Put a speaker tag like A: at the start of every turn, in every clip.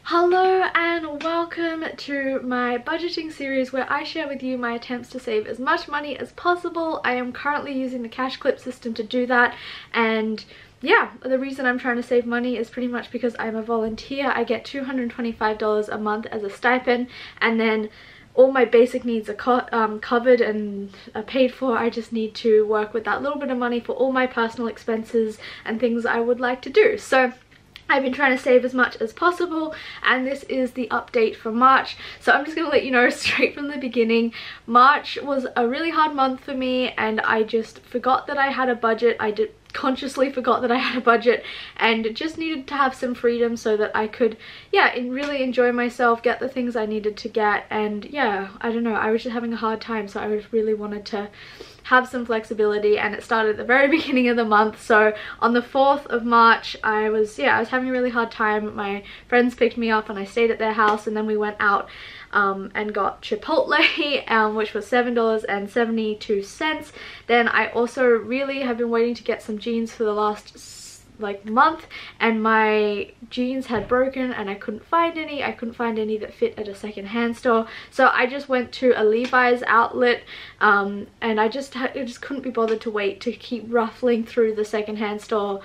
A: Hello and welcome to my budgeting series where I share with you my attempts to save as much money as possible. I am currently using the cash clip system to do that, and yeah, the reason I'm trying to save money is pretty much because I'm a volunteer. I get $225 a month as a stipend, and then all my basic needs are covered and are paid for. I just need to work with that little bit of money for all my personal expenses and things I would like to do. So I've been trying to save as much as possible, and this is the update for March. So I'm just going to let you know straight from the beginning, March was a really hard month for me, and I just forgot that I had a budget. I consciously forgot that I had a budget and just needed to have some freedom so that I could, yeah, really enjoy myself, get the things I needed to get. And yeah, I don't know, I was just having a hard time, so I really wanted to have some flexibility, and it started at the very beginning of the month. So on the 4th of March I was having a really hard time. My friends picked me up and I stayed at their house, and then we went out and got Chipotle, which was $7.72. Then I also really have been waiting to get some jeans for the last month, and my jeans had broken and I couldn't find any. I couldn't find any that fit at a second-hand store, so I just went to a Levi's outlet, and I just couldn't be bothered to wait to keep ruffling through the second-hand store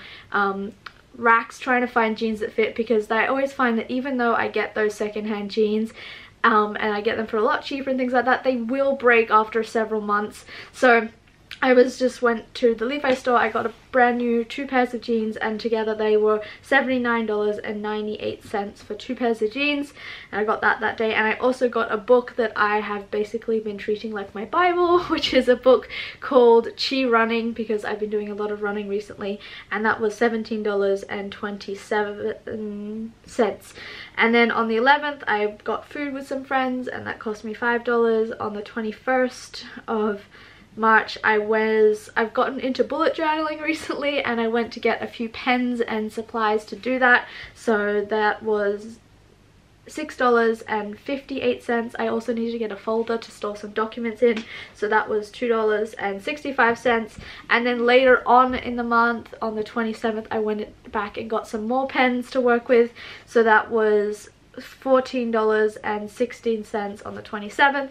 A: racks trying to find jeans that fit, because I always find that even though I get those second-hand jeans and I get them for a lot cheaper and things like that, they will break after several months. So I just went to the Levi's store. I got a brand new 2 pairs of jeans, and together they were $79.98 for 2 pairs of jeans, and I got that day. And I also got a book that I have basically been treating like my Bible, which is a book called Chi Running, because I've been doing a lot of running recently, and that was $17.27. And then on the 11th I got food with some friends, and that cost me $5. On the 21st of March I've gotten into bullet journaling recently, and I went to get a few pens and supplies to do that, so that was $6.58. I also needed to get a folder to store some documents in, so that was $2.65. And then later on in the month, on the 27th, I went back and got some more pens to work with, so that was $14.16 on the 27th.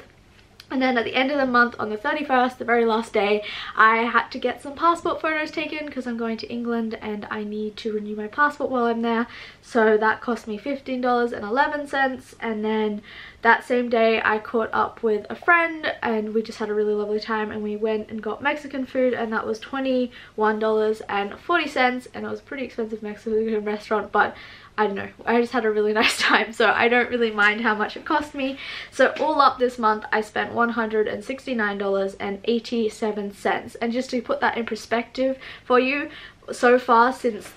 A: And then at the end of the month, on the 31st, the very last day, I had to get some passport photos taken because I'm going to England and I need to renew my passport while I'm there. So that cost me $15.11. And then that same day I caught up with a friend and we just had a really lovely time, and we went and got Mexican food, and that was $21.40, and it was a pretty expensive Mexican restaurant, but I don't know, I just had a really nice time, so I don't really mind how much it cost me. So all up this month I spent $169.87. And just to put that in perspective for you, so far since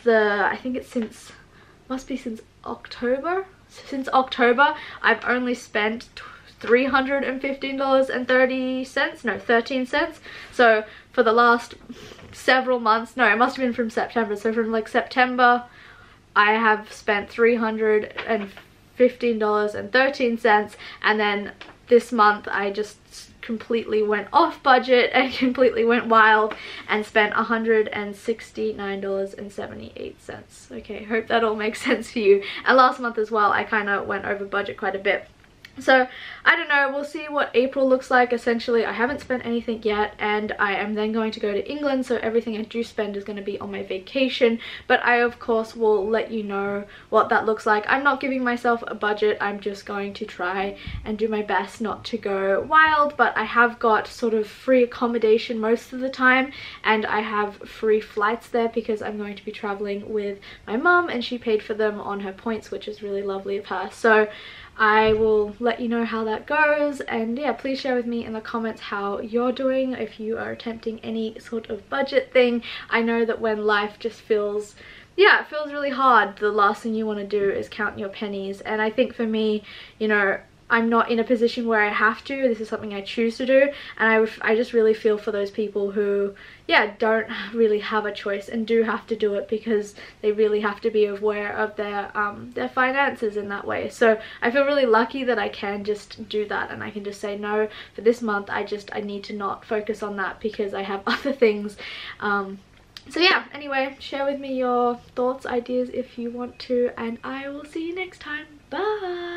A: since October, I've only spent $315.13. So for the last several months, no, it must have been from September, so from like September I have spent $315.13, and then this month I just completely went off budget and completely went wild and spent $169.78. Okay, hope that all makes sense for you. And last month as well, I kind of went over budget quite a bit. So I don't know, we'll see what April looks like. Essentially I haven't spent anything yet, and I am then going to go to England, so everything I do spend is going to be on my vacation, but I of course will let you know what that looks like. I'm not giving myself a budget, I'm just going to try and do my best not to go wild, but I have got sort of free accommodation most of the time, and I have free flights there because I'm going to be traveling with my mum, and she paid for them on her points, which is really lovely of her. So I will let you know how that goes, and yeah, please share with me in the comments how you're doing, if you are attempting any sort of budget thing. I know that when life just feels, yeah, it feels really hard, the last thing you want to do is count your pennies, and I think for me, you know, I'm not in a position where I have to. This is something I choose to do, and I just really feel for those people who, yeah, don't really have a choice and do have to do it because they really have to be aware of their finances in that way. So I feel really lucky that I can just do that, and I can just say no, for this month I need to not focus on that because I have other things So yeah, anyway, share with me your thoughts, ideas if you want to, and I will see you next time. Bye!